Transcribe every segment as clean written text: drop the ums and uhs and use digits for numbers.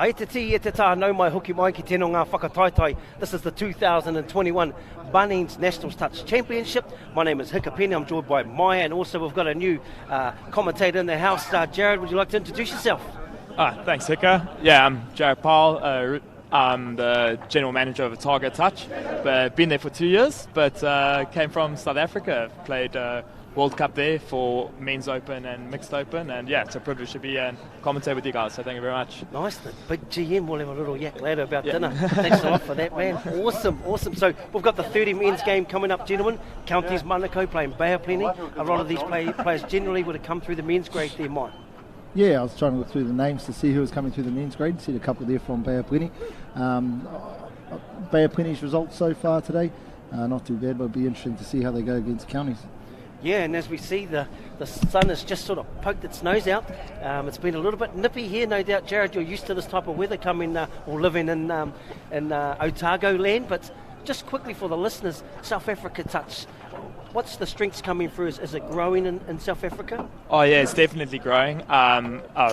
E te ti, e te tā, nau mai hoki mai ki tēnō ngā whakataitai. This is the 2021 Bunnings National Touch Championship. My name is Hikapeni, I'm joined by Maya, and also we've got a new commentator in the house. Jared, would you like to introduce yourself? Thanks, Hika. Yeah, I'm Jared Powell. I'm the general manager of Ōtautahi Touch. Been there for 2 years, but came from South Africa. Played World Cup there for Men's Open and Mixed Open, and yeah, it's a privilege to be and commentate with you guys, so thank you very much. Nice, the big GM, we'll have a little yak later about dinner. Thanks a lot for that, man. Awesome. So we've got the 30 men's game coming up, gentlemen. Counties Manukau playing Bay of Plenty. A lot of these players generally would have come through the men's grade there, Mike. Yeah, I was trying to look through the names to see who was coming through the men's grade. See a couple there from Bay of Plenty. Bay of Plenty's results so far today, not too bad, but it'll be interesting to see how they go against counties. Yeah, and as we see, the sun has just sort of poked its nose out. It's been a little bit nippy here, no doubt. Jared, you're used to this type of weather coming or living in Otago land, but just quickly for the listeners, South Africa Touch, what's the strengths coming through? Is it growing in South Africa? Oh yeah, it's definitely growing.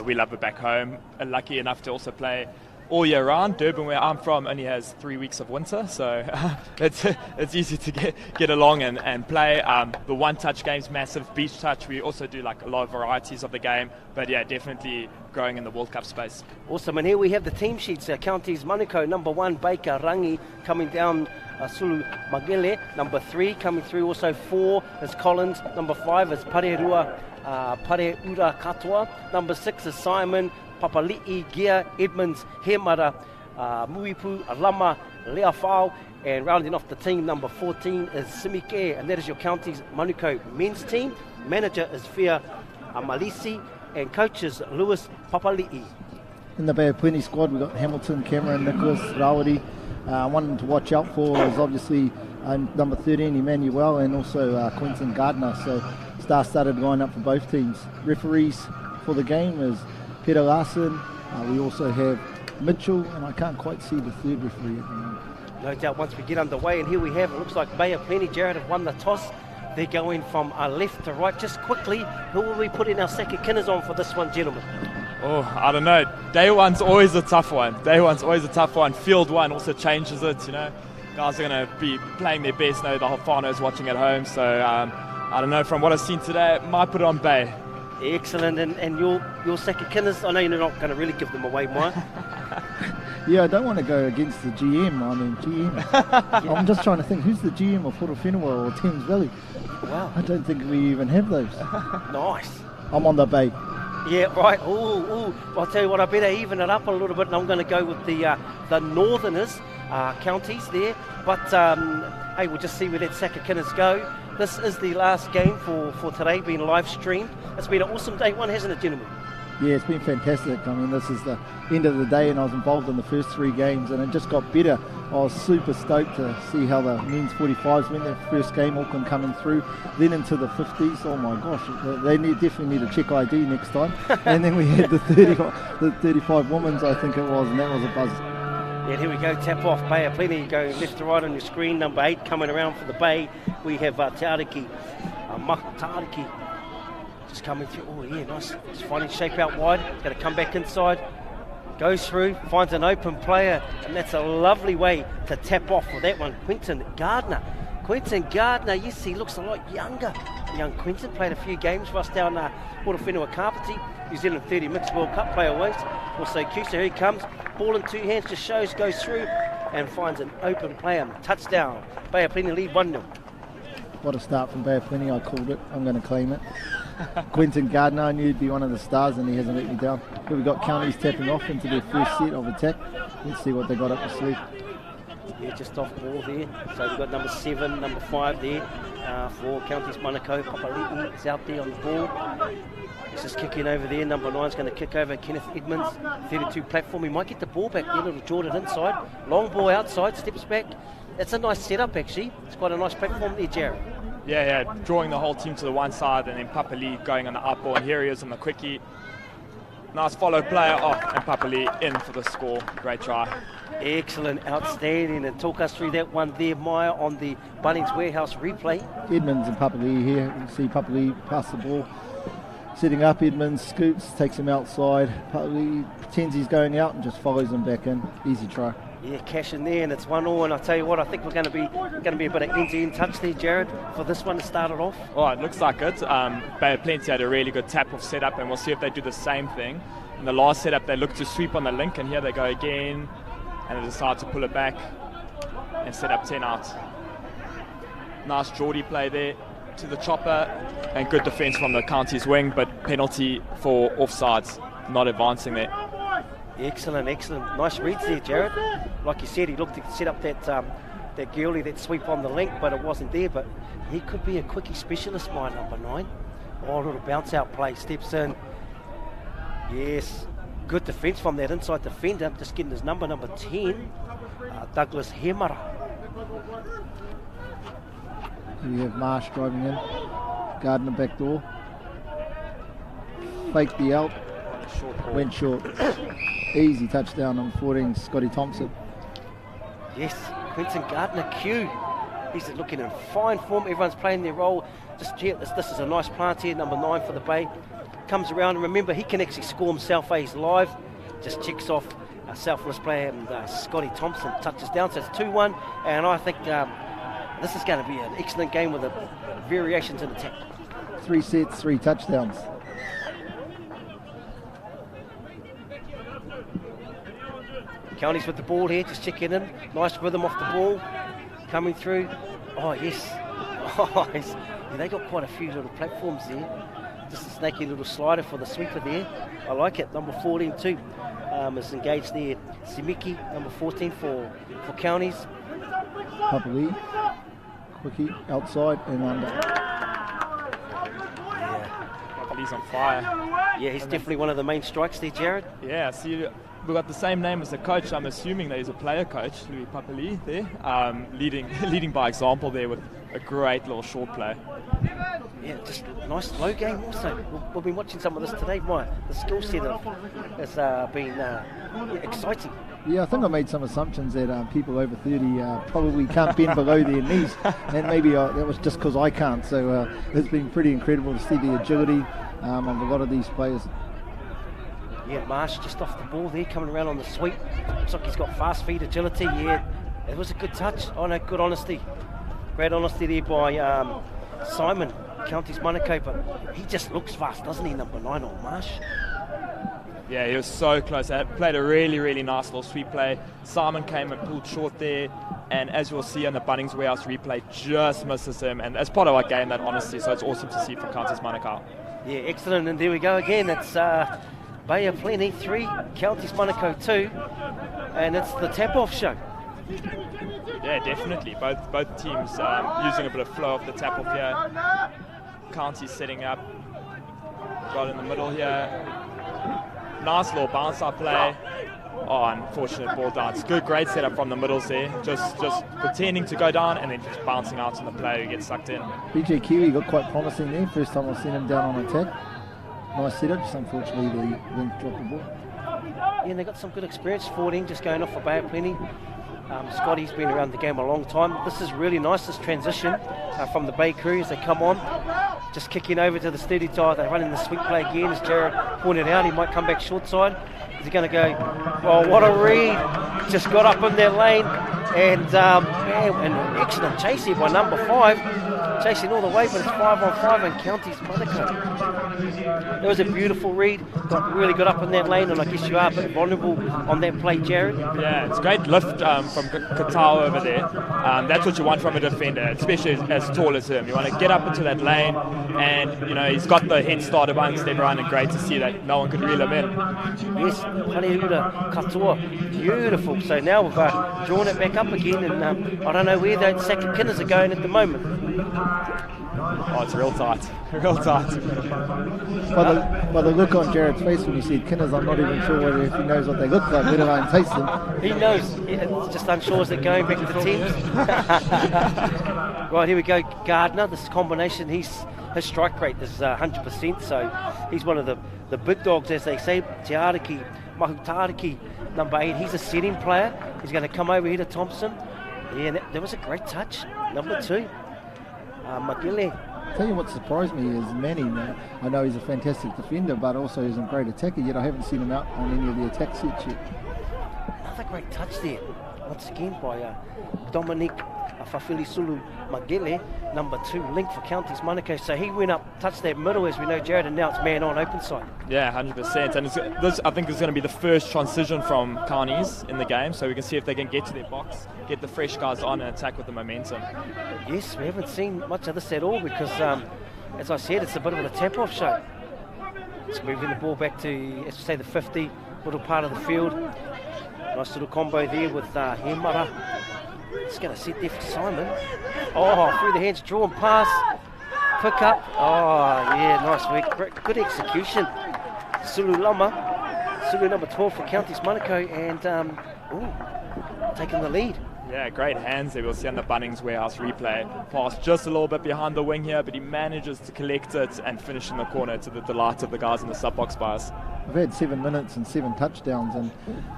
We love it back home. Lucky enough to also play all year round. Durban, where I'm from, only has 3 weeks of winter, so it's easy to get along and play. The one-touch game's massive. Beach touch, we also do like a lot of varieties of the game, but yeah, definitely growing in the World Cup space. Awesome, and here we have the team sheets. Counties Manukau, number 1, Baker Rangi, coming down Sulu Magele. Number 3 coming through, also 4 is Collins. Number 5 is Pareura Katoa. Number 6 is Simon, Papali'i, Gia, Edmonds, Hemara, Muipu, Alama, Leafau, and rounding off the team, number 14 is Simike, and that is your Counties Manukau men's team. Manager is Fia Amalisi, and coach is Lewis Papali'i. In the Bay of Plenty squad, we've got Hamilton, Cameron, Nicholas, Rawari. One to watch out for is obviously number 13, Emmanuel, and also Quentin Gardner. So star-studded line up for both teams. Referees for the game is Peter Larson. We also have Mitchell, and I can't quite see the third referee at the moment. No doubt once we get underway, and here we have, it looks like Bay of Plenty, Jared, have won the toss. They're going from left to right. Just quickly, who will we put in our second kinners on for this one, gentlemen? Oh, I don't know. Day one's always a tough one. Field one also changes it, you know. Guys are going to be playing their best. The whole whānau's watching at home, so I don't know. From what I've seen today, might put it on Bay. Excellent, and your second kinners, I know you're not going to really give them away, Mike. Yeah, I don't want to go against the GM. GM. I'm just trying to think, who's the GM of Portowhenua or Thames Valley? Wow. I don't think we even have those. Nice. I'm on the Bay. Yeah, right. Ooh. I'll tell you what, I better even it up a little bit, and I'm going to go with the Northerners counties there. But, hey, we'll just see where that second kinners go. This is the last game for today, being live streamed. It's been an awesome day one, hasn't it, gentlemen? Yeah, it's been fantastic. I mean, this is the end of the day, and I was involved in the first 3 games, and it just got better. I was super stoked to see how the men's 45s went. That first game, Auckland coming through, then into the 50s. Oh my gosh, they definitely need to check ID next time. And then we had the 35 women's, I think it was, and that was a buzz. Yeah, here we go, tap off, Bay of Plenty, going left to right on your screen. Number 8 coming around for the Bay. We have Tariki, just coming through. Oh yeah, nice. Just finding shape out wide. Going to come back inside. Goes through, finds an open player, and that's a lovely way to tap off for that one. Quentin Gardner, yes, he looks a lot younger. Young Quentin played a few games for us down Ōtautahi Kapiti, New Zealand 30 Mixed World Cup player ways. Also Cusa, here he comes, ball in 2 hands, just shows, goes through, and finds an open player. Touchdown, Bay of Plenty lead 1-0. What a start from Bay of Plenty, I called it, I'm going to claim it. Quentin Gardner, I knew he'd be one of the stars, and he hasn't let me down. Here we've got counties tapping off into their first set of attack. Let's see what they got up the sleeve. Yeah, just off ball there. So we've got number 7, number 5 there for Counties Manukau. Papali'i is out there on the ball. He's just kicking over there. Number 9 is going to kick over Kenneth Edmonds. 32 platform. He might get the ball back there. Little Jordan inside. Long ball outside. Steps back. That's a nice setup actually. It's quite a nice platform there, Jared. Yeah, drawing the whole team to the one side, and then Papali'i going on the up ball, and here he is on the quickie. Nice follow player off, and Papali'i in for the score. Great try. Excellent, outstanding. And talk us through that one there, Maya, on the Bunnings Warehouse replay. Edmonds and Papali'i here. You can see Papali'i pass the ball setting up. Edmonds scoots, takes him outside. He pretends he's going out and just follows him back in. Easy try. Yeah, cash in there, and it's 1-1. And I tell you what, I think we're going to be a bit of end-to-end touch there, Jared, for this one to start it off. Oh, it looks like it. Bay of Plenty had a really good tap-off setup, and we'll see if they do the same thing. In the last setup, they looked to sweep on the link, and here they go again, and they decide to pull it back and set up 10 out. Nice Geordie play there to the chopper, and good defence from the county's wing, but penalty for offsides, not advancing there. Excellent. Nice reads there, Jared. Like you said, he looked to set up that girlie, that sweep on the link, but it wasn't there. But he could be a quickie specialist, my number 9. Oh, a little bounce out play, steps in. Yes, good defence from that inside defender, just getting his number 10, Douglas Hemara. We have Marsh driving in, Gardner back door. Fake the out, went short. Easy touchdown, number 14, Scotty Thompson. Yes, Quentin Gardner Q. He's looking in fine form. Everyone's playing their role. Just this is a nice plant here, number 9 for the Bay. Comes around, and remember, he can actually score himself. He's live. Just checks off a selfless player, and Scotty Thompson touches down. So it's 2-1, and I think this is going to be an excellent game with the variations in attack. 3 sets, 3 touchdowns. Counties with the ball here, just checking in. Nice rhythm off the ball. Coming through. Oh, yes. Oh, yes. Yeah, they got quite a few little platforms there. Just a snaky little slider for the sweeper there. I like it. Number 14 too is engaged there. Simiki, number 14 for Counties. Papali, quickie, outside and under. Yeah. He's on fire. Yeah, he's definitely one of the main strikes there, Jared. Yeah, see, we've got the same name as the coach. I'm assuming that he's a player coach, Louis Papali there, leading by example there with a great little short play. Yeah, just nice low game also. We've been watching some of this today. The skill set has been exciting. Yeah, I think I made some assumptions that people over 30 probably can't bend below their knees, and maybe that was just because I can't. So it's been pretty incredible to see the agility of a lot of these players. Yeah, Marsh just off the ball there, coming around on the sweep. Looks like he's got fast feet, agility. Yeah, it was a good touch. Oh no, good honesty. Great honesty there by Simon, Counties Manukau, but he just looks fast, doesn't he, number 9 on Marsh? Yeah, he was so close. Played a really, really nice little sweep play. Simon came and pulled short there, and as you'll see on the Bunnings Warehouse replay, just misses him, and as part of our game, that honesty, so it's awesome to see from Counties Manukau. Yeah, excellent, and there we go again. It's Bay of Plenty 3, Counties Manukau 2, and it's the tap-off show. Yeah, definitely. Both teams using a bit of flow off the tap-off here. Counties setting up. Right in the middle here. Nice little bounce-up play. Oh, unfortunate ball down. It's good, great setup from the middles there. Just pretending to go down and then just bouncing out on the player who gets sucked in. BJ Kiwi got quite promising there. First time I've seen him down on attack. Nice setup, just unfortunately the wind dropped the ball. Yeah, and they got some good experience. 14 just going off for Bay of Plenty. Scotty's been around the game a long time. This is really nice, this transition from the Bay crew as they come on. Just kicking over to the steady tie. They're running the sweep play again. As Jared pointed out, he might come back short side. Is he going to go? Oh, what a read. Just got up in their lane. And an excellent chase here by number 5. Chasing all the way, but it's 5-on-5 and Counties Manukau. It was a beautiful read. Really got up in that lane, and I guess you are a bit vulnerable on that play, Jared. Yeah, it's a great lift from Katao over there. That's what you want from a defender, especially as tall as him. You want to get up into that lane, and he's got the head start amongst everyone, and great to see that no one could reel him in. Yes, Hanehuda Katoa, beautiful. So now we've drawn it back up again, and I don't know where those second kinners are going at the moment. Oh, it's real tight. Real tight. By the look on Jared's face when he said Kinners, I'm not even sure whether if he knows what they look like, let alone taste them. He knows. It's just unsure as they're going back to the teams. Right, here we go. Gardner, this combination, his strike rate is 100%, so he's one of the big dogs, as they say. Te Mahutariki, number 8, he's a setting player. He's going to come over here to Thompson. Yeah, that was a great touch. Number 2. Magile Tell you what surprised me is Manny. I know he's a fantastic defender, but also he's a great attacker, yet I haven't seen him out on any of the attack sets yet. Another great touch there, once again by Dominic Fafili Sulu Magele, number 2, link for Counties Manukau. So he went up, touched that middle, as we know, Jared, and now it's man on, open side. Yeah, 100%. And this, I think, is going to be the first transition from Counties in the game, so we can see if they can get to their box, get the fresh guys on and attack with the momentum. Yes, we haven't seen much of this at all because, as I said, it's a bit of a tap-off show. It's moving the ball back to, as we say, the 50, little part of the field. Nice little combo there with Hemara. It's going to sit there for Simon. Oh, through the hands, draw and pass. Pick up. Oh, yeah, nice work. Good execution. Sulu Lama. Sulu number 12 for Counties Manukau, and taking the lead. Yeah, great hands there. We'll see on the Bunnings warehouse replay. Pass just a little bit behind the wing here, but he manages to collect it and finish in the corner to the delight of the guys in the sub-box bias. We've had 7 minutes and 7 touchdowns, and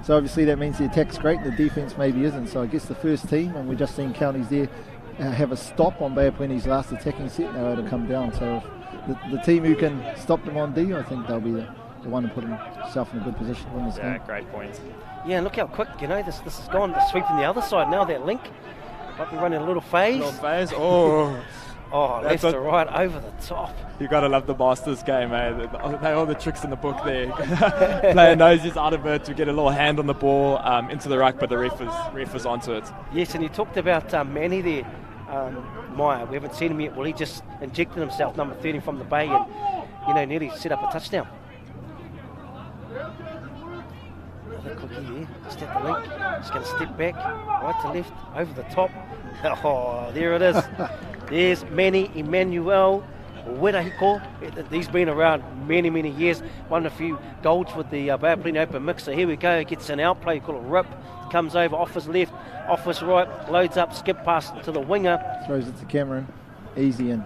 so obviously that means the attack's great, the defence maybe isn't. So I guess the first team, and we've just seen Counties there have a stop on Bayapuni's last attacking set, now to come down. So if the team who can stop them on D, I think they'll be the one to put himself in a good position to win this game. Yeah, great point. Yeah, and look how quick, this has gone, sweeping the other side. Now that link might be running a little phase. Oh, left to right, over the top. You got to love the Masters game, eh? They all the tricks in the book there. Player knows he's out of it to get a little hand on the ball into the ruck, but the ref is onto it. Yes, and you talked about Manny there, Maya. We haven't seen him yet. Well, he just injected himself, number 30 from the Bay, and nearly set up a touchdown. Another cookie there, just at the link. Just going to step back, right to left, over the top. Oh, there it is. There's Manny Emmanuel Werahiko. He's been around many, many years. Won a few golds with the Bayapuni Open Mixer. Here we go. Gets an outplay, call it rip. Comes over, off his left, off his right. Loads up, skip pass to the winger. Throws it to Cameron. Easy in.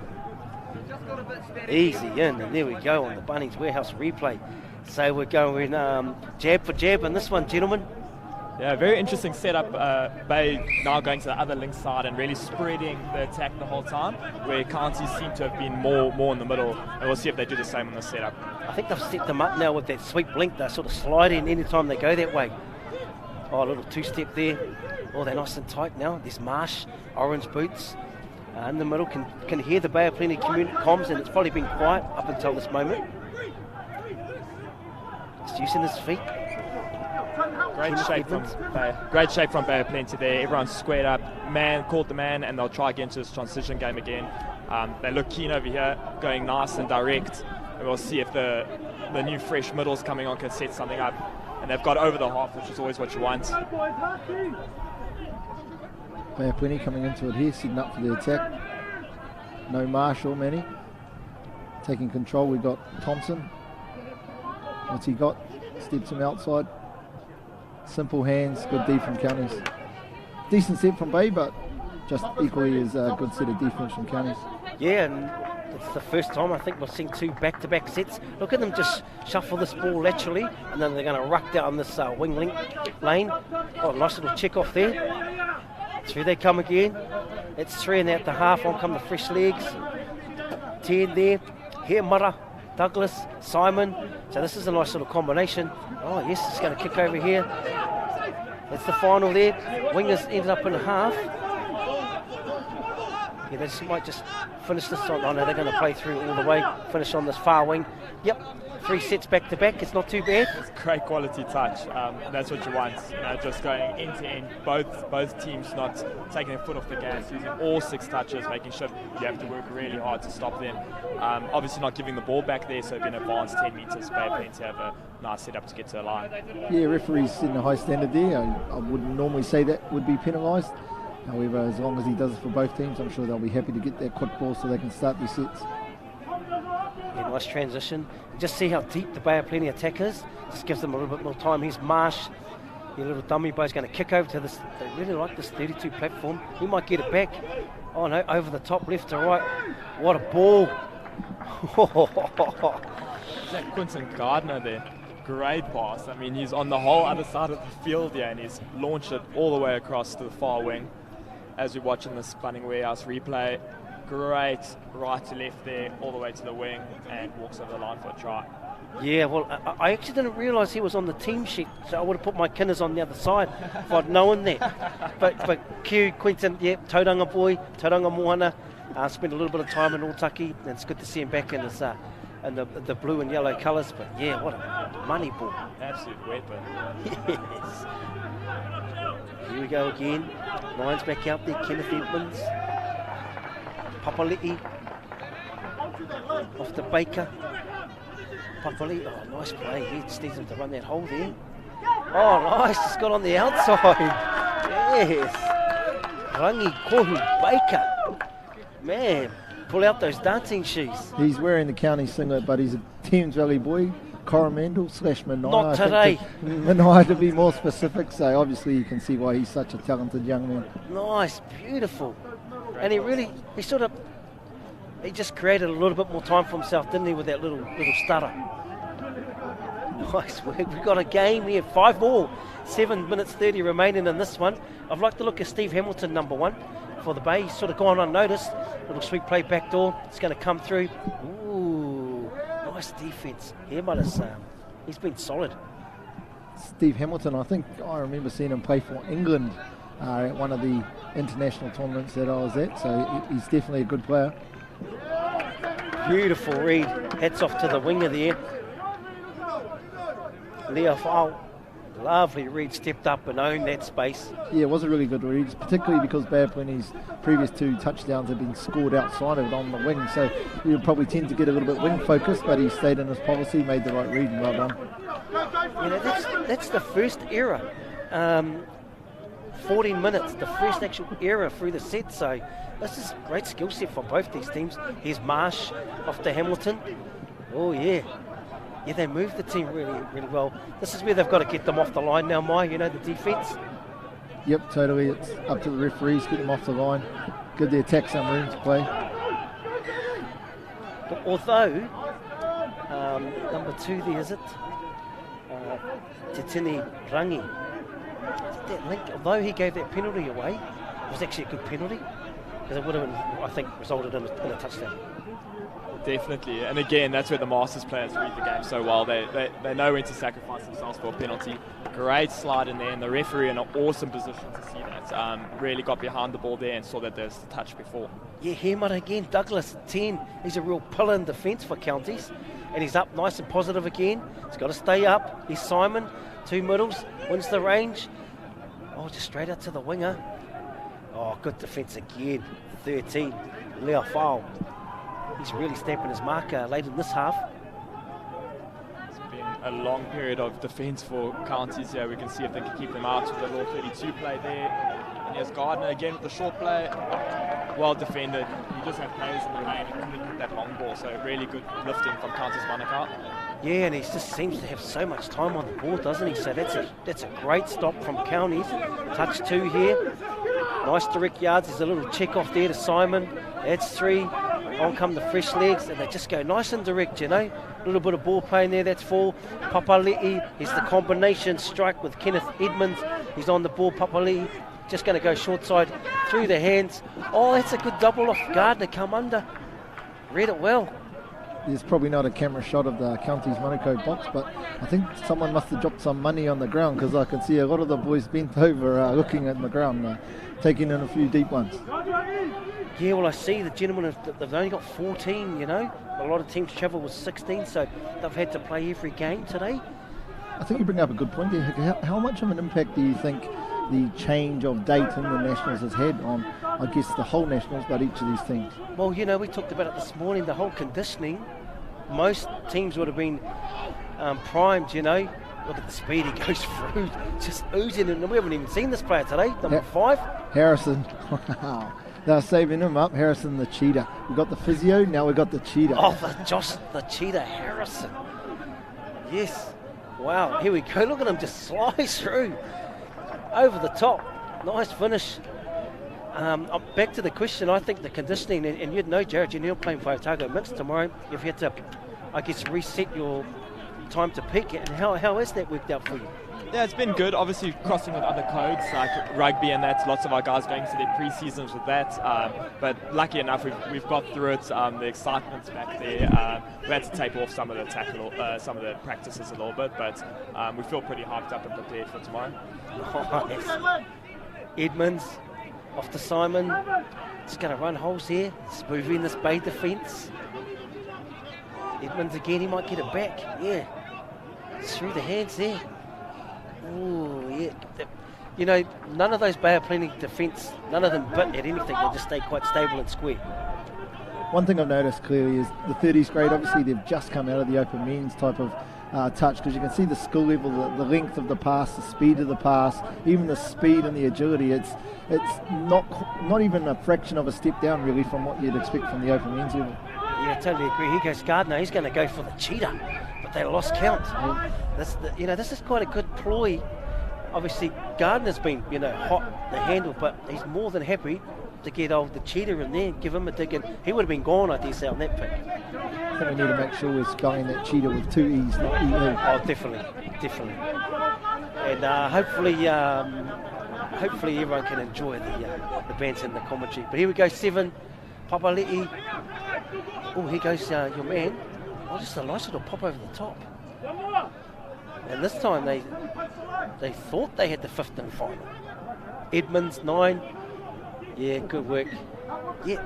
Easy in. And there we go on the Bunnings Warehouse replay. So we're going jab for jab on this one, gentlemen. Yeah, very interesting setup. Bay now going to the other link side and really spreading the attack the whole time, where Counties seem to have been more in the middle. And we'll see if they do the same on this setup. I think they've set them up now with that sweep link. They're sort of sliding anytime they go that way. Oh, a little two-step there. Oh, they're nice and tight now. There's Marsh, orange boots. In the middle, can hear the Bayapuni community comms, and it's probably been quiet up until this moment. Just using his feet. Great shape from Bayapuni there. Everyone's squared up. Man caught the man, and they'll try again to this transition game again. They look keen over here, going nice and direct. And we'll see if the new fresh middles coming on can set something up. And they've got over the half, which is always what you want. Bayapuni coming into it here, setting up for the attack. No Marsh or Manny. Taking control, we've got Thompson. What's he got? Steps him outside. Simple hands, good D from Counties. Decent set from Bay, but just equally as a good set of defence from Counties. Yeah, and it's the first time I think we're seeing 2 back-to-back sets. Look at them just shuffle this ball laterally, and then they're going to ruck down this wing link lane. Oh, nice little check off there. Through they come again. It's 3 and out the half. On come the fresh legs. 10 there. Here, Mara, Douglas, Simon. So this is a nice little combination. Oh yes, it's going to kick over here. That's the final there. Wingers ended up in half. Yeah, they might just finish this on. Oh no, they're going to play through all the way. Finish on this far wing. Yep, 3 sets back to back. It's not too bad. It's great quality touch. That's what you want. Just going end to end. Both teams not taking their foot off the gas, using all 6 touches, making sure you have to work really hard to stop them. Obviously not giving the ball back there, so being advanced 10 metres, Bayapuni to have a nice setup to get to the line. Yeah, referees setting a high standard there. I wouldn't normally say that would be penalised. However, as long as he does it for both teams, I'm sure they'll be happy to get that quick ball so they can start their sets. Yeah, nice transition. Just see how deep the Bayapuni attack is. Just gives them a little bit more time. Here's Marsh. Your little dummy boy's going to kick over to this. They really like this 32 platform. He might get it back. Oh no, over the top, left to right. What a ball. Is that Quinton Gardner there? Great pass. I mean, he's on the whole other side of the field here, and he's launched it all the way across to the far wing. As we're watching this Bunnings Warehouse replay, great right to left there, all the way to the wing, and walks over the line for a try. Yeah, well, I actually didn't realise he was on the team sheet, so I would have put my Kinners on the other side if I'd known that. But Q, Quentin, yeah, Tauranga boy, Tauranga Moana, spent a little bit of time in Ōtautahi, and it's good to see him back in his in the blue and yellow colours. But yeah, what a money ball. Absolute weapon. Yes. Here we go again. Lions back out there, Kenneth Edmonds. Papali'i off to Baker. Papali'i, oh, nice play. He just needs him to run that hole there. Oh, nice, just got on the outside. Yes. Rangi Kohu Baker. Man, pull out those dancing shoes. He's wearing the county singlet, but he's a Thames Valley boy. Coromandel / Manaia. Not today. Manaia to be more specific, so obviously you can see why he's such a talented young man. Nice, beautiful. And he just created a little bit more time for himself, didn't he, with that little stutter. Nice work. We've got a game here, 5-all, 7 minutes 30 remaining in this one. I'd like to look at Steve Hamilton, number 1, for the Bay. He's sort of gone unnoticed. Little sweet play back door. It's going to come through. Ooh, nice defence. He's been solid. Steve Hamilton, I think I remember seeing him play for England at one of the international tournaments that I was at, so he's definitely a good player. Beautiful read. Hats off to the winger there. Leo Fau. Lovely read. Stepped up and owned that space. Yeah, it was a really good read, particularly because Babwini's previous 2 touchdowns have been scored outside of it on the wing, so he would probably tend to get a little bit wing focused, but he stayed in his policy, made the right read, and well done. You know, that's the first error. 14 minutes, the first actual error through the set, so this is a great skill set for both these teams. Here's Marsh off to Hamilton. Oh yeah. Yeah, they moved the team really, really well. This is where they've got to get them off the line now, the defence. Yep, totally. It's up to the referees, get them off the line. Give the attack some room to play. But although, number 2 there, is it? Te Tini Rangi. That link, although he gave that penalty away, it was actually a good penalty, because it would have, I think, resulted in a touchdown. Definitely, and again, that's where the Masters players read the game so well. They know when to sacrifice themselves for a penalty. Great slide in there, and the referee in an awesome position to see that. Really got behind the ball there and saw that there's the touch before. Yeah, Hemara again, Douglas, 10. He's a real pillar in defence for counties, and he's up nice and positive again. He's got to stay up. He's Simon, 2 middles, wins the range. Oh, just straight out to the winger. Oh, good defence again. 13, Leo Fau. He's really stamping his marker late in this half. It's been a long period of defence for counties here. We can see if they can keep them out with the little 32 play there. And here's Gardner again with the short play. Well defended. You just have players in the lane and couldn't hit that long ball. So really good lifting from Counties Manukau. Yeah, and he just seems to have so much time on the ball, doesn't he? So that's a great stop from Counties. Touch 2 here. Nice direct yards. There's a little check off there to Simon. That's 3. On come the fresh legs, and they just go nice and direct, A little bit of ball play in there, that's 4. Papali'i is the combination strike with Kenneth Edmonds. He's on the ball, Papali'i just going to go short side through the hands. Oh, that's a good double off Gardner, come under. Read it well. There's probably not a camera shot of the Counties Manukau box, but I think someone must have dropped some money on the ground, because I can see a lot of the boys bent over looking at the ground, taking in a few deep ones. Yeah, well, I see the gentlemen, they've only got 14, A lot of teams travel with 16, so they've had to play every game today. I think you bring up a good point there. How much of an impact do you think the change of date in the Nationals has had on, I guess, the whole Nationals, but each of these teams? Well, we talked about it this morning, the whole conditioning. Most teams would have been primed, Look at the speed he goes through, just oozing, and we haven't even seen this player today, number 5. Harrison, wow. They're saving him up. Harrison the cheetah. We've got the physio, now we've got the cheetah. Oh, the cheetah Harrison. Yes. Wow, here we go. Look at him just slice through. Over the top. Nice finish. Back to the question, I think the conditioning, and you'd know, Jared, you're playing for Otago Mixed tomorrow. If you had to, reset your time to peak, and how has that worked out for you? Yeah, it's been good. Obviously, crossing with other codes like rugby and that. Lots of our guys going to their pre-seasons with that. But lucky enough, we've got through it. The excitement's back there. We had to taper off some of the some of the practices a little bit, but we feel pretty hyped up and prepared for tomorrow. Nice. Edmonds off to Simon. Just going to run holes here. Smoothing this Bay defence. Edmonds again. He might get it back. Yeah. Through the hands there. Oh, yeah. You know, none of those Bay of Plenty defence, none of them bit at anything. They just stay quite stable and square. One thing I've noticed clearly is the 30s grade, obviously they've just come out of the open men's type of touch, because you can see the skill level, the length of the pass, the speed of the pass, even the speed and the agility. It's not even a fraction of a step down really from what you'd expect from the open men's level. Yeah, I totally agree. Here goes Gardner. He's going to go for the cheetah, but they lost count. This is quite a good ploy. Obviously, Gardner's been, hot the handle, but he's more than happy to get the cheetah in there and give him a dig. And he would have been gone, I dare say, on that pick. I think we need to make sure we're spelling that cheetah with 2 E's, not E-E. Oh, definitely. And hopefully everyone can enjoy the banter and the commentary. But here we go, 7, Papali'i. Oh, here goes your man. Oh, just a nice little pop over the top. And this time they thought they had the 5th and final. Edmonds, 9. Yeah, good work. Yeah,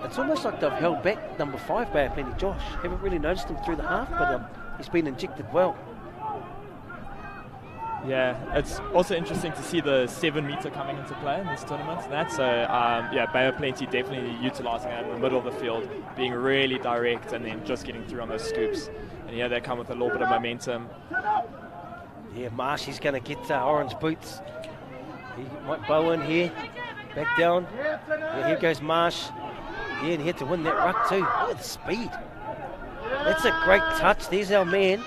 it's almost like they've held back number 5, Bay of Plenty, Josh. Haven't really noticed him through the half, but he's been injected well. Yeah, it's also interesting to see the 7 metre coming into play in this tournament. Bay of Plenty definitely utilising it in the middle of the field, being really direct and then just getting through on those scoops. And yeah, they come with a little bit of momentum. Yeah, Marsh, he's going to get orange boots. He might bow in here, back down. Yeah, here goes Marsh. Yeah, and he had to win that ruck too. Look at the speed. That's a great touch. There's our man,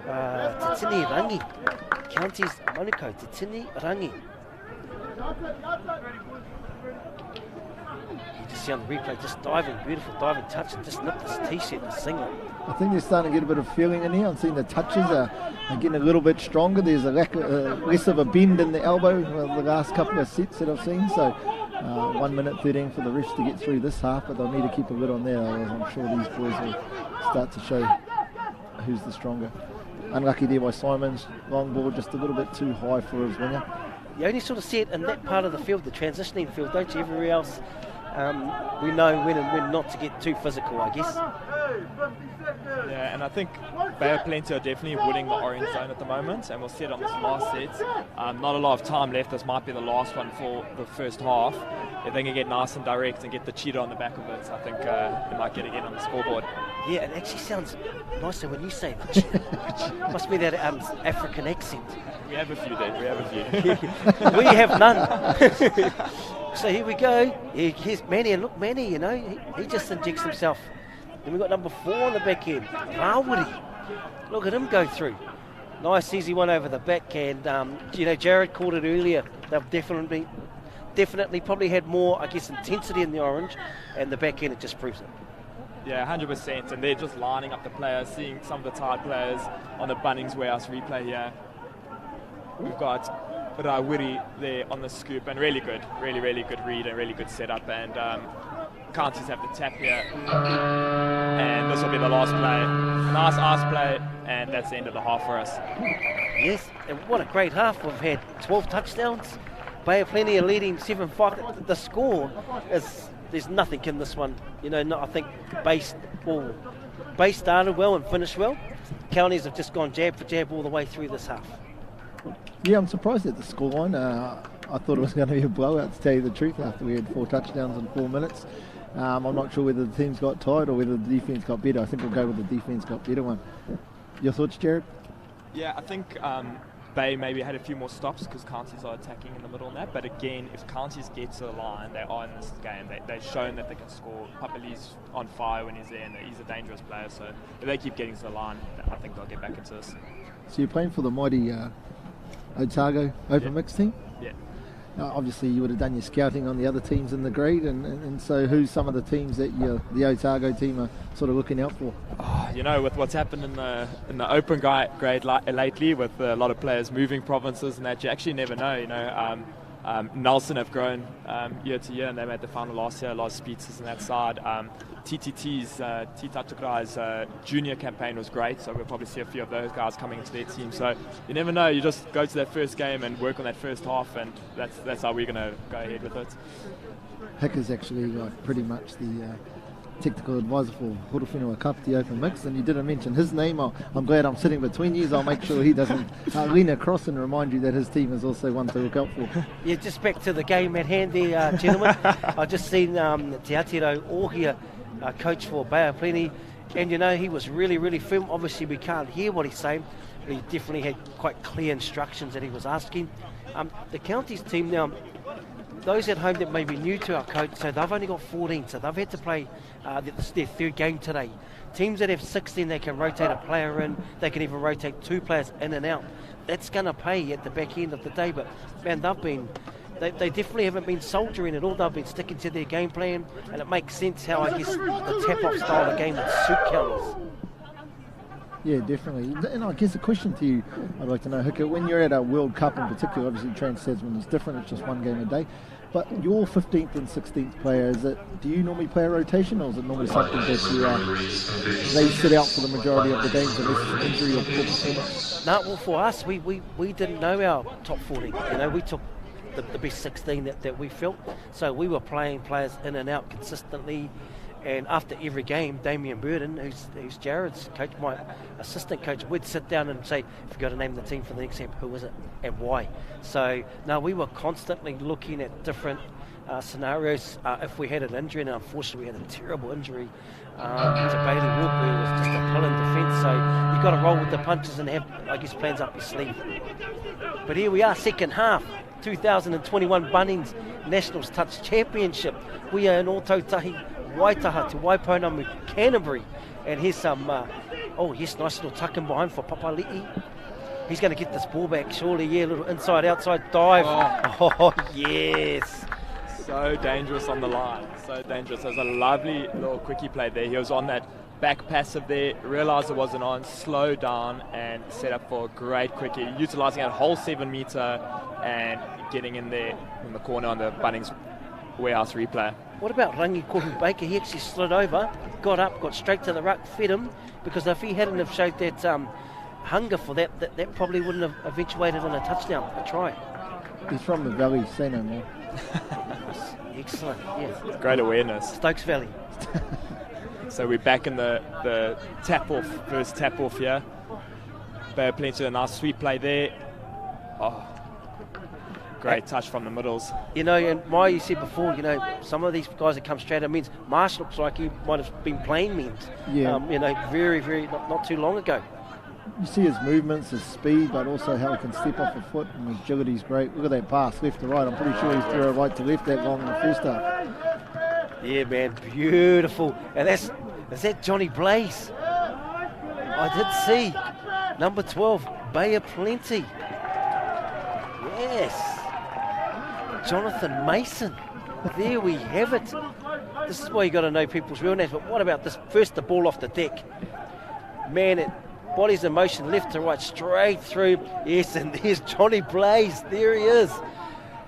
Titini Rangi. Counties Manukau, Titini Rangi. You just see on the replay, just diving, beautiful diving touch, and just nipped this T-shirt, the singlet. I think they're starting to get a bit of feeling in here. I'm seeing the touches are getting a little bit stronger. There's a less of a bend in the elbow the last couple of sets that I've seen. So 1 minute 13 for the refs to get through this half, but they'll need to keep a lid on there. I'm sure these boys will start to show who's the stronger. Unlucky there by Simons. Long ball just a little bit too high for his winger. You only sort of see it in that part of the field, the transitioning field, don't you? Everywhere else, we know when and when not to get too physical, I guess. Yeah, and I think Bay of Plenty are definitely winning the orange zone at the moment, and we'll see it on this last set. Not a lot of time left. This might be the last one for the first half. If they can get nice and direct and get the cheetah on the back of it, I think they might get again on the scoreboard. Yeah, it actually sounds nicer when you say that. Must be that African accent. We have a few there. We have a few. We have none. So here we go. Here's Manny, and look, Manny, he just injects himself. Then we've got number 4 on the back end, Rawiri. Look at him go through. Nice, easy one over the back, and Jared called it earlier. They've definitely probably had more, I guess, intensity in the orange, and the back end, it just proves it. Yeah, 100%, and they're just lining up the players, seeing some of the tired players on the Bunnings Warehouse replay here. We've got Rawiri there on the scoop, and really good read and really good setup, and Counties have the tap here, and this will be the last play. Nice ice play, and that's the end of the half for us. Yes, and what a great half. We've had 12 touchdowns. Bay of Plenty are leading 7-5. The score is, there's nothing in this one. I think Bay started well and finished well. Counties have just gone jab for jab all the way through this half. Yeah, I'm surprised at the scoreline. I thought it was going to be a blowout, to tell you the truth, after we had 4 touchdowns in 4 minutes. I'm not sure whether the teams got tired or whether the defence got better. I think we'll go with the defence got better one. Your thoughts, Jared? Yeah, I think Bay maybe had a few more stops because Counties are attacking in the middle and that. But again, if Counties get to the line, they are in this game. They've shown that they can score. Papali's on fire when he's there, and he's a dangerous player. So if they keep getting to the line, I think they'll get back into this. So you're playing for the mighty Otago Open Mix team? Yeah. Obviously, you would have done your scouting on the other teams in the grade, and so who's some of the teams that the Otago team are sort of looking out for? With what's happened in the open grade lately, with a lot of players moving provinces and that, you actually never know. Nelson have grown year to year, and they made the final last year. A lot of speedsters on that side. TTT's Tita Tukrai's junior campaign was great, so we'll probably see a few of those guys coming into their team. So you never know. You just go to that first game and work on that first half, and that's how we're going to go ahead with it. Hicker's actually pretty much the technical advisor for Horowhenua Cup, the Open Mix, and you didn't mention his name. I'm glad I'm sitting between you, so I'll make sure he doesn't lean across and remind you that his team is also one to look out for. Yeah, just back to the game at hand there, gentlemen. I've just seen Te Atiro Ohia, coach for Bay of Plenty, and he was really, really firm. Obviously we can't hear what he's saying, but he definitely had quite clear instructions that he was asking. The counties team now, those at home that may be new to our coach, so they've only got 14, so they've had to play their third game today. Teams that have 16, they can rotate a player in, they can even rotate 2 players in and out. That's going to pay at the back end of the day, but man, they definitely haven't been soldiering at all. They've been sticking to their game plan, and it makes sense how, I guess, the tap-off style of game would suit counters. Yeah, definitely. And I guess a question to you, I'd like to know, Hika, when you're at a World Cup in particular, obviously Trans-Tasman is different, it's just one game a day, but your 15th and 16th player, do you normally play a rotation, or is it normally something that they sit out for the majority of the games unless it's injury or poor performance? No, well, for us, we didn't know our top 14. We took the best 16 that we felt, so we were playing players in and out consistently. And after every game, Damien Burden, who's Jared's coach, my assistant coach, would sit down and say, if you've got to name the team for the next game, who is it and why? So, no, we were constantly looking at different scenarios. If we had an injury, and unfortunately we had a terrible injury to Bailey Walker, who was just a pull in defence. So you've got to roll with the punches and have, I guess, plans up your sleeve. But here we are, second half, 2021 Bunnings National Touch Championship. We are in Ōtautahi, Waitaha to Waipounamu, Canterbury, and here's some nice little tuck in behind for Papali'i. He's going to get this ball back surely. Yeah, little inside outside dive. Oh yes, so dangerous on the line, so dangerous. There's a lovely little quickie play there. He was on that back passive there, realised it wasn't on, slowed down and set up for a great quickie, utilising that whole 7 metre and getting in there in the corner on the Bunnings warehouse replay. What about Rangi Kohu Baker? He actually slid over, got up, got straight to the ruck, fed him, because if he hadn't have showed that hunger for that probably wouldn't have eventuated in a touchdown, a try. He's from the Valley, say no more. Excellent, yeah. Great awareness. Stokes Valley. So we're back in the tap-off, first tap-off here. Bay of Plenty, a nice sweep play there. Oh, great touch from the middles. And Maya, you said before, some of these guys that come straight out means Marsh looks like he might have been playing means. Yeah. Very, very, not too long ago. You see his movements, his speed, but also how he can step off a foot, and his agility's great. Look at that pass, left to right. I'm pretty sure he's threw a right to left that long in the first half. Yeah, man, beautiful. And is that Johnny Blaze? I did see. Number 12, Bay of Plenty. Yes. Jonathan Mason. There we have it. This is why you got to know people's real names. But what about this? First, the ball off the deck. Man, it bodies in motion, left to right, straight through. Yes, and there's Johnny Blaze. There he is.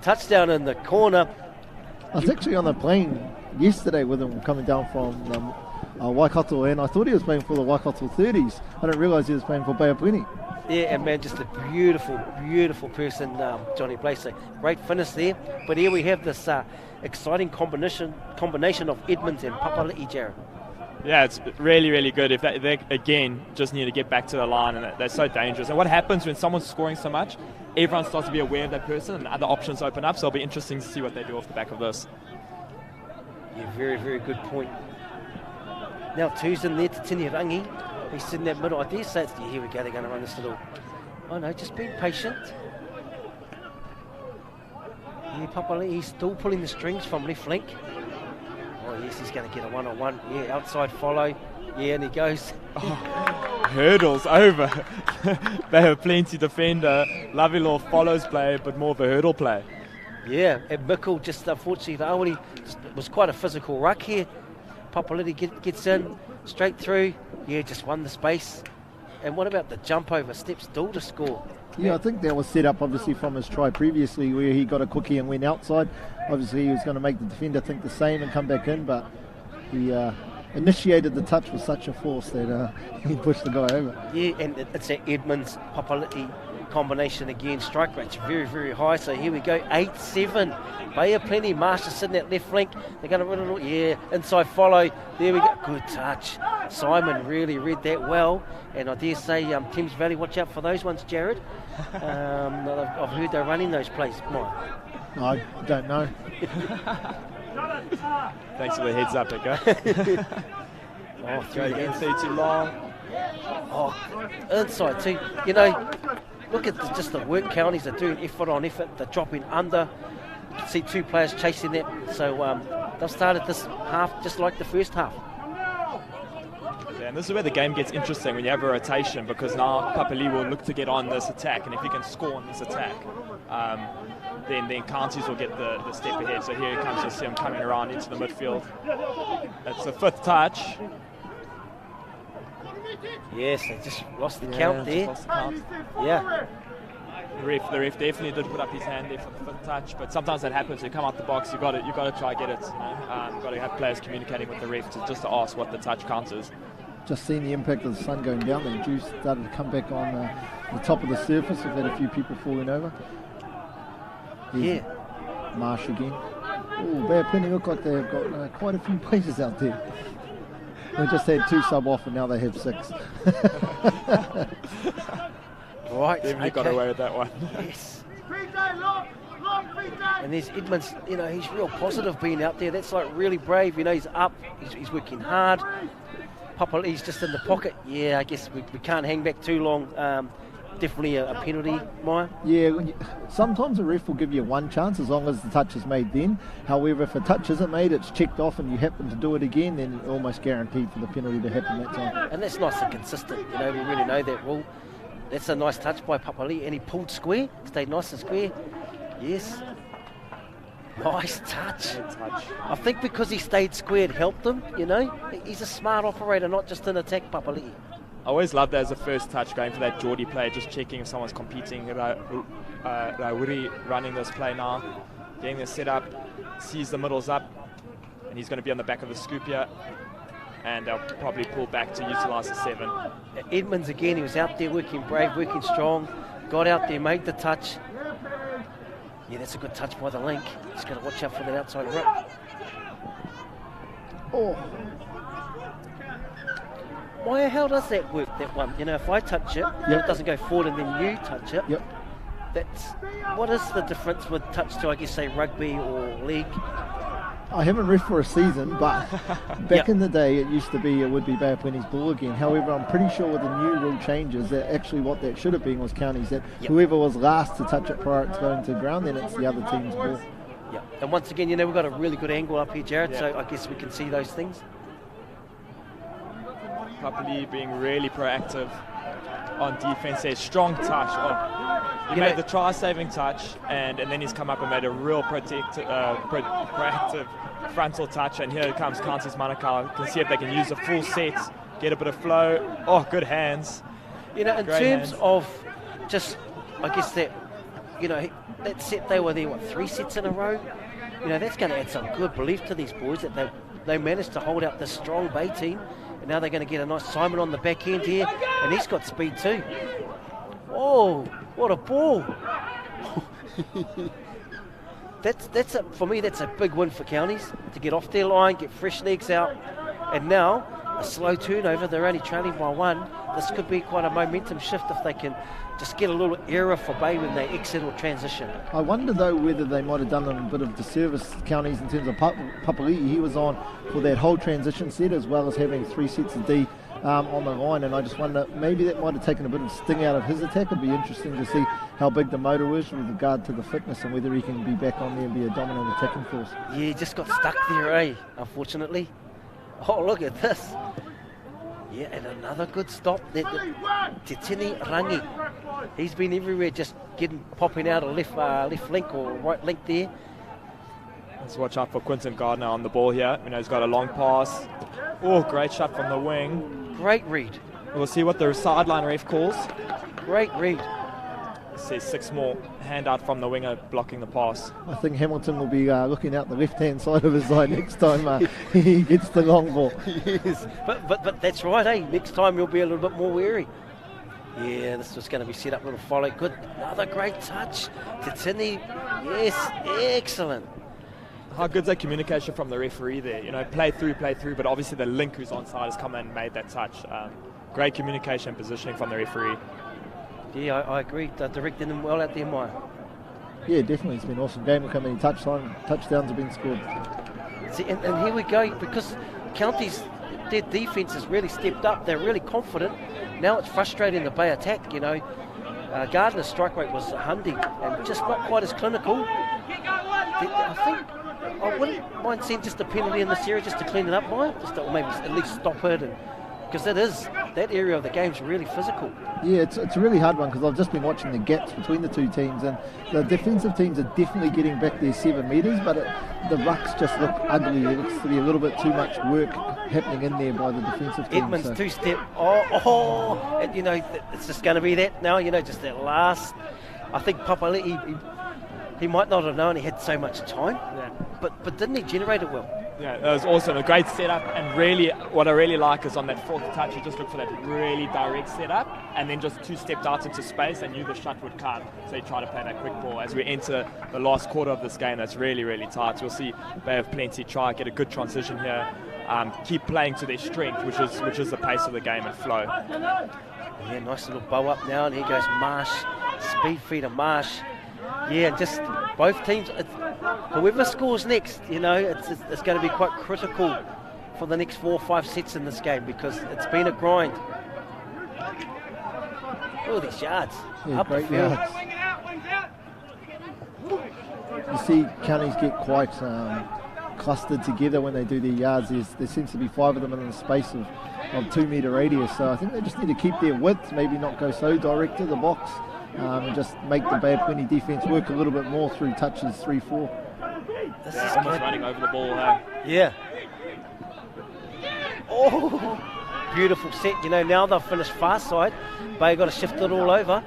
Touchdown in the corner. I was actually on the plane yesterday with him coming down from Waikato, and I thought he was playing for the Waikato 30s. I didn't realise he was playing for Bay of Plenty. Yeah, and man, just a beautiful, beautiful person, Johnny Blaze. So great finish there. But here we have this exciting combination of Edmonds and Papali'i, Jared. Yeah, it's really, really good. If they again just need to get back to the line, and they're so dangerous. And what happens when someone's scoring so much? Everyone starts to be aware of that person, and other options open up. So it'll be interesting to see what they do off the back of this. Yeah, very, very good point. Now two's in there to Tini Rangi. He's sitting in that middle. I dare say here we go. They're going to run this little. Oh no, just being patient. Yeah, Papali'i still pulling the strings from left flank. Oh yes, he's going to get a one-on-one. Yeah, outside follow. Yeah, and he goes. Hurdles over. They have plenty defender. Lovely little follows play, but more of a hurdle play. Yeah, and Mickle just unfortunately, Rawiri, it was quite a physical ruck here. Papali'i gets in, straight through, just won the space. And what about the jump over, steps still to score? Yeah, I think that was set up obviously from his try previously where he got a quickie and went outside. Obviously he was going to make the defender think the same and come back in, but he initiated the touch with such a force that he pushed the guy over. Yeah, and it's that Edmonds Papali'i combination again. Strike rate's very, very high. So here we go, 8-7. Bay plenty. Marshall sitting at left flank. They're going to run a little, inside follow. There we go. Good touch. Simon really read that well. And I dare say Thames Valley, watch out for those ones, Jared. I've heard they're running those plays. Mike. I don't know. Thanks for the heads up, Eka. Through again, too long. Inside too. Look at just the work counties are doing, effort on effort. They're dropping under. You can see two players chasing that. So they've started this half just like the first half. Yeah, and this is where the game gets interesting when you have a rotation, because now Papali'i will look to get on this attack, and if he can score on this attack, then counties will get the step ahead. So here comes, you see him coming around into the midfield. That's the fifth touch. Yes, they just lost the count there. Lost the count. Yeah. The ref definitely did put up his hand there for the fifth touch, but sometimes that happens. You come out the box, you got to try get it. You've got to have players communicating with the ref just to ask what the touch count is. Just seeing the impact of the sun going down, the juice started to come back on the top of the surface. We've had a few people falling over. Here's Marsh again. Oh, Bay Plenty look like they've got quite a few places out there. They just had 2 sub off and now they have 6. Right, Definitely got away with that one. Yes. And there's Edmonds, he's real positive being out there. That's like really brave, he's up, he's working hard. Papali'i's just in the pocket. Yeah, I guess we can't hang back too long. Definitely a penalty, Maya. Yeah, sometimes the ref will give you one chance as long as the touch is made then. However, if a touch isn't made, it's checked off and you happen to do it again, then you're almost guaranteed for the penalty to happen that time. And that's nice and consistent, we really know that rule. That's a nice touch by Papali'i, and he pulled square, stayed nice and square. Yes. Nice touch. I think because he stayed square, it helped him, He's a smart operator, not just an attack, Papali'i. I always love that as a first touch, going for that Geordie play, just checking if someone's competing. Rawiri running this play now, getting this set up, sees the middle's up, and he's going to be on the back of the scoop here, and they'll probably pull back to utilise the 7. Edmonds again, he was out there working brave, working strong, got out there, made the touch. Yeah, that's a good touch by the link. Just got to watch out for that outside rip. How does that work, that one? If I touch it, it doesn't go forward and then you touch it. Yep. What is the difference with touch to, I guess, say, rugby or league? I haven't ref for a season, but back in the day it used to be it would be Bay Plenty's ball again. However, I'm pretty sure with the new rule changes that actually what that should have been was counties, that whoever was last to touch it prior to going to the ground, then it's the other team's ball. Yeah, and once again, we've got a really good angle up here, Jared, so I guess we can see those things. Papali'i being really proactive on defense there. Strong touch. He made the try-saving touch, and then he's come up and made a real proactive frontal touch. And here comes Counties Manukau. Can see if they can use a full set, get a bit of flow. Oh, good hands. In terms of just, I guess that, that set they were there, 3 sets in a row? That's going to add some good belief to these boys that they managed to hold out this strong Bay team. And now they're going to get a nice Simon on the back end here, and he's got speed too. Oh, what a ball! For me, that's a big win for counties to get off their line, get fresh legs out, and now a slow turnover. They're only trailing by 1. This could be quite a momentum shift if they can just get a little error for Bay when they exit or transition. I wonder though whether they might have done them a bit of disservice, counties, in terms of Papali'i. He was on for that whole transition set as well as having 3 sets of D on the line, and I just wonder maybe that might have taken a bit of sting out of his attack. It'd be interesting to see how big the motor is with regard to the fitness and whether he can be back on there and be a dominant attacking force. Yeah, he just got stuck there, unfortunately. Oh, look at this. Yeah, and another good stop. Te Tini Rangi. He's been everywhere, just popping out a left link or right link there. Let's watch out for Quinton Gardner on the ball here. He's got a long pass. Oh, great shot from the wing. Great read. We'll see what the sideline ref calls. Great read. Says 6 more. Handout from the winger blocking the pass. I think Hamilton will be looking out the left-hand side of his eye next time he gets the long ball. Yes, but that's right, eh? Next time you'll be a little bit more wary. Yeah, this was going to be set up a little follow. Good, another great touch. Titini, yes, excellent. How good's that communication from the referee there? Play through, but obviously the link who's onside has come in and made that touch. Great communication and positioning from the referee. Yeah, I agree. Directing them well out there, Maya. Yeah, definitely. It's been an awesome game. Look how many touchdowns have been scored. See, and here we go, because Counties, their defence has really stepped up. They're really confident. Now it's frustrating the Bay attack, Gardner's strike rate was 100 and just not quite as clinical. I think I wouldn't mind seeing just a penalty in this area just to clean it up, Maya. Just to maybe at least stop it, because that area of the game's really physical. Yeah, it's a really hard one, because I've just been watching the gaps between the two teams, and the defensive teams are definitely getting back their 7 metres, but the rucks just look ugly. It looks to be a little bit too much work happening in there by the defensive team. Edmonds two-step. And, it's just going to be that now. Just that last. I think Papali'i, he might not have known he had so much time, but didn't he generate it well? Yeah, that was awesome. A great setup, and really, what I really like is on that 4th touch, he just looked for that really direct setup, and then just 2 stepped out into space and knew the shot would come. So he tried to play that quick ball. As we enter the last quarter of this game, that's really, really tight. We'll see Bay have plenty try, get a good transition here, keep playing to their strength, which is the pace of the game and flow. Yeah, nice little bow up now, and here goes Marsh, speed feeder Marsh. Yeah, and just both teams, whoever scores next, it's going to be quite critical for the next 4 or 5 sets in this game, because it's been a grind. Oh, these yards. Yeah, up great the field. yards. You see counties get quite clustered together when they do their yards. There seems to be 5 of them in the space of 2 metre radius, so I think they just need to keep their width, maybe not go so direct to the box. And just make the Bay of Plenty defence work a little bit more through touches 3-4. This is almost running over the ball, hey? Yeah. Oh, beautiful set. Now they've finished far side. Bay got to shift it all over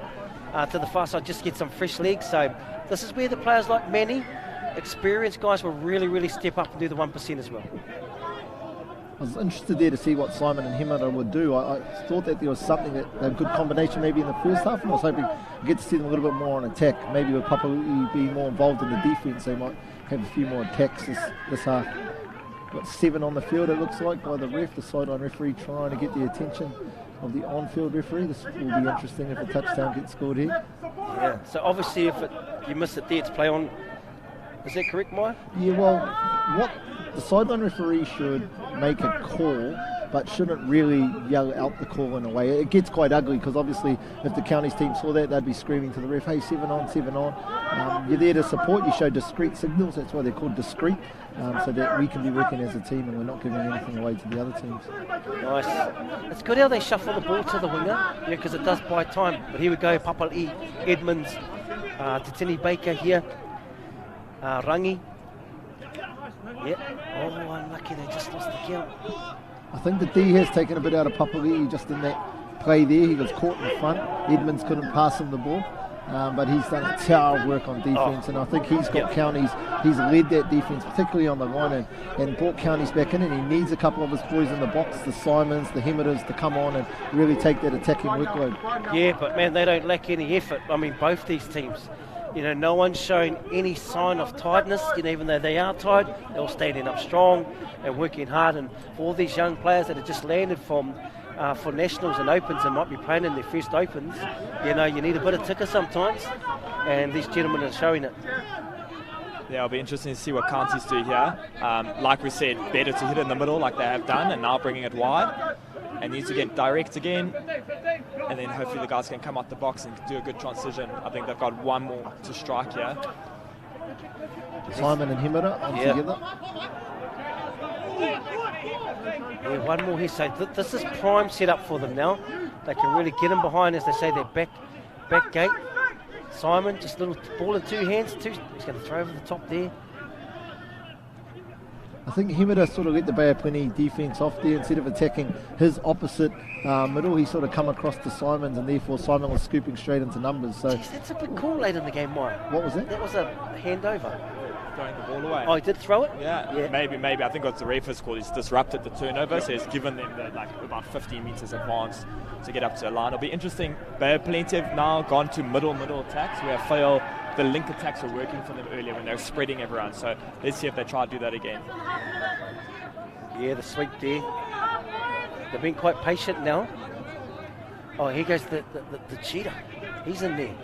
to the far side, just get some fresh legs. So this is where the players like Manny, experienced guys, will really, really step up and do the 1% as well. I was interested there to see what Simon and Himara would do. I thought that there was something a good combination maybe in the first half, and I was hoping to get to see them a little bit more on attack. Maybe with Papali'i being more involved in the defence, they might have a few more attacks this half. Got 7 on the field, it looks like, by the ref, the sideline referee trying to get the attention of the on-field referee. This will be interesting if a touchdown gets scored here. Yeah, so obviously if you miss it there, it's play on. Is that correct, Mike? Yeah, well, what the sideline referee should make a call, but shouldn't really yell out the call in a way. It gets quite ugly, because obviously if the counties team saw that, they'd be screaming to the ref, hey, 7 on, 7 on. You're there to support, you show discreet signals, that's why they're called discreet, so that we can be working as a team and we're not giving anything away to the other teams. Nice. It's good how they shuffle the ball to the winger, because it does buy time. But here we go, Papali'i, Edmonds, Titini Baker here, Rangi. Yeah. Oh, unlucky, they just lost the count. I think the D has taken a bit out of Papali'i just in that play there. He was caught in front. Edmonds couldn't pass him the ball, but he's done a tower of work on defence, and I think he's got counties. He's led that defence, particularly on the line, and brought counties back in, and he needs a couple of his boys in the box, the Simons, the Himaras, to come on and really take that attacking workload. Yeah, but man, they don't lack any effort. I mean, both these teams. No one's showing any sign of tiredness. Even though they are tired, they're all standing up strong and working hard. And for all these young players that have just landed for nationals and opens and might be playing in their first opens, you need a bit of ticker sometimes, and these gentlemen are showing it. Yeah, it'll be interesting to see what counties do here. Like we said, better to hit in the middle like they have done, and now bringing it wide. And need to get direct again, and then hopefully the guys can come out the box and do a good transition. I think they've got 1 more to strike here. Simon and Himara on together. Yeah, one more here. So this is prime setup for them now. They can really get him behind, as they say, their back gate. Simon, just a little ball in two hands. He's going to throw over the top there. I think Himura sort of let the Bay of Plenty defence off there. Instead of attacking his opposite middle, he sort of come across to Simon's, and therefore Simon was scooping straight into numbers. So jeez, that's a big call late in the game, Mike. What was that? That was a handover. Throwing the ball away. Oh, he did throw it? Yeah. Maybe. I think what the ref has called, he's disrupted the turnover, so he's given them about 15 metres advance to get up to a line. It'll be interesting. Bay of Plenty have now gone to middle attacks, where Fail, the link attacks were working for them earlier when they were spreading everyone. So let's see if they try to do that again. Yeah, the sweep there. They're being quite patient now. Oh, here goes the cheetah. He's in there.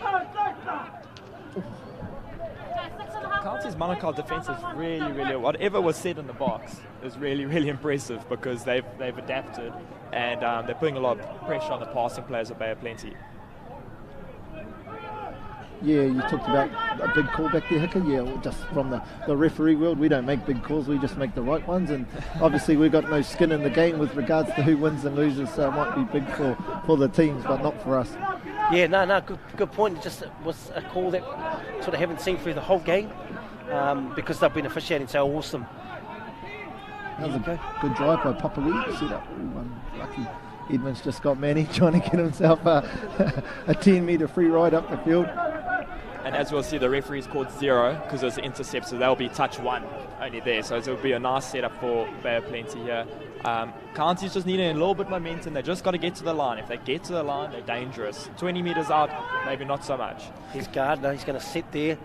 County's Manukau defence is really, whatever was said in the box is really impressive, because they've adapted, and they're putting a lot of pressure on the passing players of Bay of Plenty. Yeah, you talked about a big call back there, Hika. Yeah, well, just from the referee world, we don't make big calls, we just make the right ones, and obviously we've got no skin in the game with regards to who wins and loses, so it might be big for the teams, but not for us. Yeah, no, good point. It just was a call that sort of haven't seen through the whole game, because they've been officiating so awesome. That was a good drive by Papali'i. Set up. Lucky Edmonds just got Manny trying to get himself a 10-metre free ride up the field. And as we'll see, the referee's called 0 because it was an intercept, so they'll be touch 1 only there. So it'll be a nice setup for Bay of Plenty here. Counties just needing a little bit of momentum. They just got to get to the line. If they get to the line, they're dangerous. 20 metres out, maybe not so much. He's Gardner. He's going to sit there.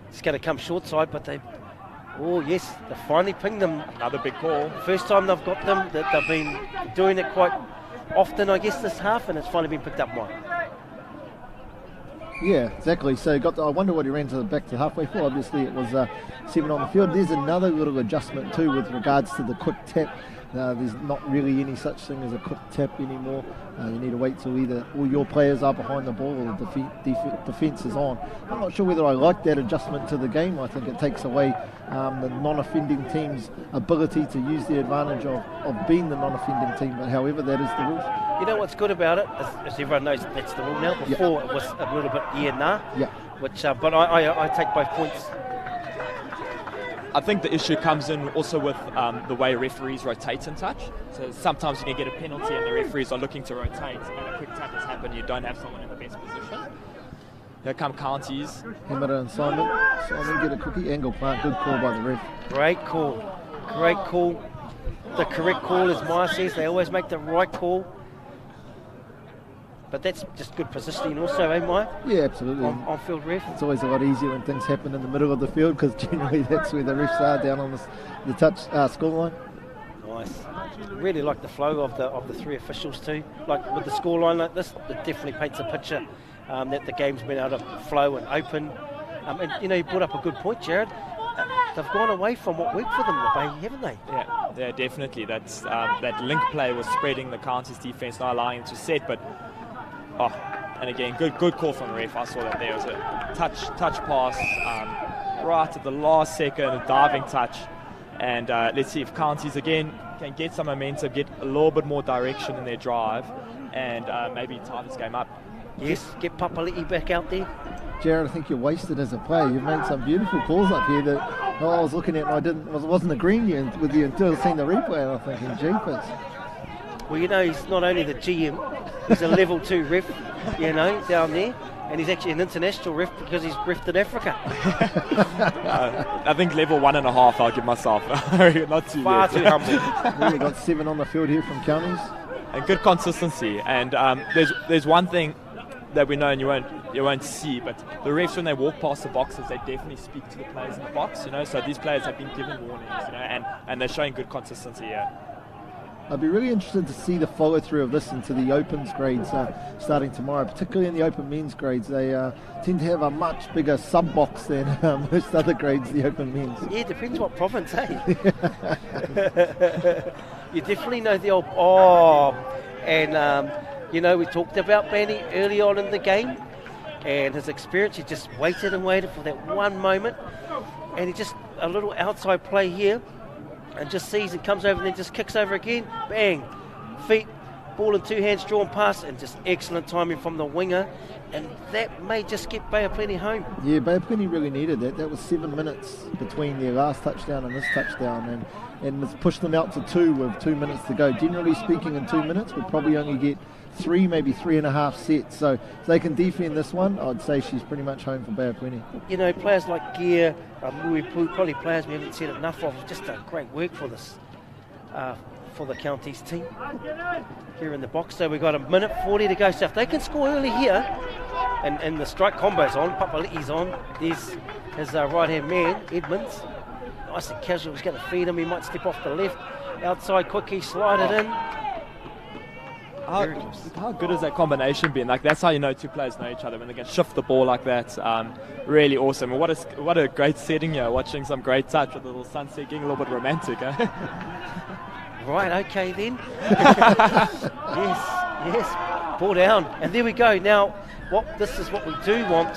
He's going to come short side, but they finally pinged them. Another big call. First time they've got them. They've been doing it quite often, I guess, this half, and it's finally been picked up, Mike. Yeah, exactly. So I wonder what he ran back to halfway for. Obviously, it was 7 on the field. There's another little adjustment too with regards to the quick tap. There's not really any such thing as a quick tap anymore. You need to wait till either all your players are behind the ball or the defence is on. I'm not sure whether I like that adjustment to the game. I think it takes away the non-offending team's ability to use the advantage of being the non-offending team. But however, that is the rule. You know what's good about it, as everyone knows, that's the rule now. Before it was a little bit nah. Yeah. Which, but I take both points. I think the issue comes in also with the way referees rotate in touch. So sometimes you can get a penalty and the referees are looking to rotate and a quick tap has happened, you don't have someone in the best position. Here come Counties. Himura and Simon. Simon get a cookie. Angle plant. Good call by the ref. Great call. The correct call, as Maya says. They always make the right call. But that's just good positioning also, Maya? Yeah, absolutely. On-field ref. It's always a lot easier when things happen in the middle of the field, because generally that's where the refs are, down on the touch scoreline. Nice. Really like the flow of the three officials too. Like with the scoreline like this, it definitely paints a picture that the game's been able to flow and open. And you brought up a good point, Jared. They've gone away from what worked for them, the Bay, haven't they? Yeah, definitely. That's that link play was spreading the Counties defence, not allowing it to set, but. And again, good call from the ref. I saw that there. It was a touch pass right at the last second, a diving touch. And let's see if Counties again can get some momentum, get a little bit more direction in their drive, and maybe tie this game up. Yes, get Papali'i back out there. Jared, I think you're wasted as a player. You've made some beautiful calls up here that I was looking at and I wasn't agreeing with you until I seen the replay, and I'm thinking, jeepers. Well, he's not only the GM, he's a level 2 ref, down there, and he's actually an international ref because he's refed in Africa. I think level 1.5 I'll give myself. Not too far too humble. We've got 7 on the field here from Counties. And good consistency. And there's one thing that we know and you won't see, but the refs, when they walk past the boxes, they definitely speak to the players in the box. So these players have been given warnings, and they're showing good consistency here. I'd be really interested to see the follow-through of this into the Opens grades starting tomorrow, particularly in the Open men's grades. They tend to have a much bigger sub-box than most other grades, the Open men's. Yeah, it depends what province, You definitely know the old, and we talked about Manny early on in the game and his experience. He just waited and waited for that one moment, and he just, a little outside play here, and just sees it, comes over and then just kicks over again. Bang! Feet, ball in 2 hands, drawn pass, and just excellent timing from the winger. And that may just get Bay of Plenty home. Yeah, Bay of Plenty really needed that. That was 7 minutes between their last touchdown and this touchdown, and it's pushed them out to 2 with 2 minutes to go. Generally speaking, in 2 minutes, we'll probably only get 3, maybe 3.5 sets. So if they can defend this one, I'd say she's pretty much home for Bay of Plenty. You know, players like Gear, Muipu, probably players we haven't seen enough of, just done great work for this, for the counties team here in the box. So we've got 1:40 to go. So if they can score early here, and the strike combo's on, Papali'i's on, there's his right-hand man, Edmonds. Nice and casual, he's going to feed him, he might step off the left, outside quickie, slide it in. How good has that combination been? Like, that's how you know two players know each other, when they can shift the ball like that. Really awesome. And what a great setting here, watching some great touch with a little sunset, getting a little bit romantic. Eh? Right, okay then. yes. Ball down. And there we go. Now, this is what we do want.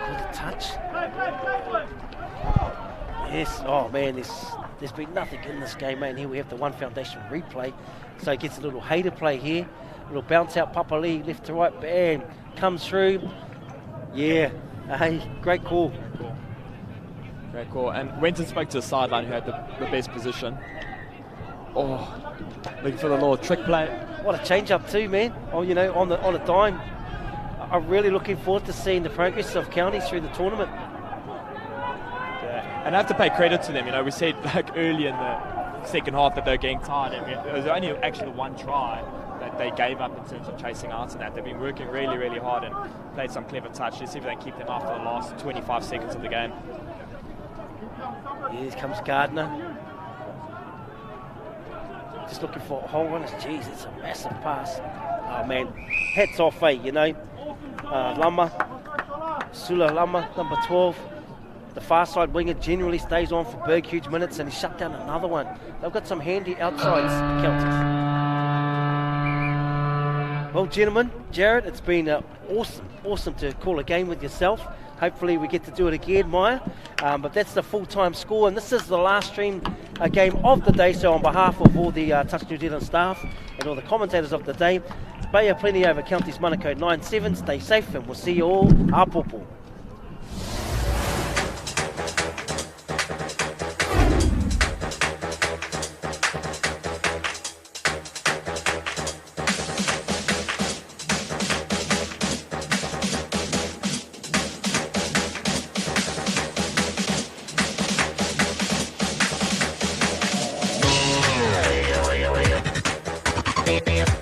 Good touch. Yes. Oh, man, there's been nothing in this game, man. Here we have the One Foundation replay. So it gets a little hater play here. A little bounce out, Papali'i, left to right, bang. Comes through. Yeah. Hey, great call. Great call. And went and spoke to the sideline who had the best position. Oh, looking for the little trick play. What a change up too, man. Oh, you know, on a dime. I'm really looking forward to seeing the progress of counties through the tournament. Yeah. And I have to pay credit to them. You know, we said like early in the second half that they're getting tired. And it was only actually one try that they gave up in terms of chasing out and that. They've been working really, really hard and played some clever touch. Let's see if they can keep them up for the last 25 seconds of the game. Here comes Gardner. Just looking for a hole on us. Jeez, it's a massive pass. Oh man, hats off, you know. Sula Lama, number 12. The far side winger generally stays on for big, huge minutes, and he shut down another one. They've got some handy outsides, Celtics. Well, gentlemen, Jared, it's been awesome to call a game with yourself. Hopefully we get to do it again, Maya. But that's the full-time score, and this is the last stream game of the day. So on behalf of all the Touch New Zealand staff and all the commentators of the day, Bay of Plenty over Counties Manukau 9-7. Stay safe, and we'll see you all. Apopo. Yeah.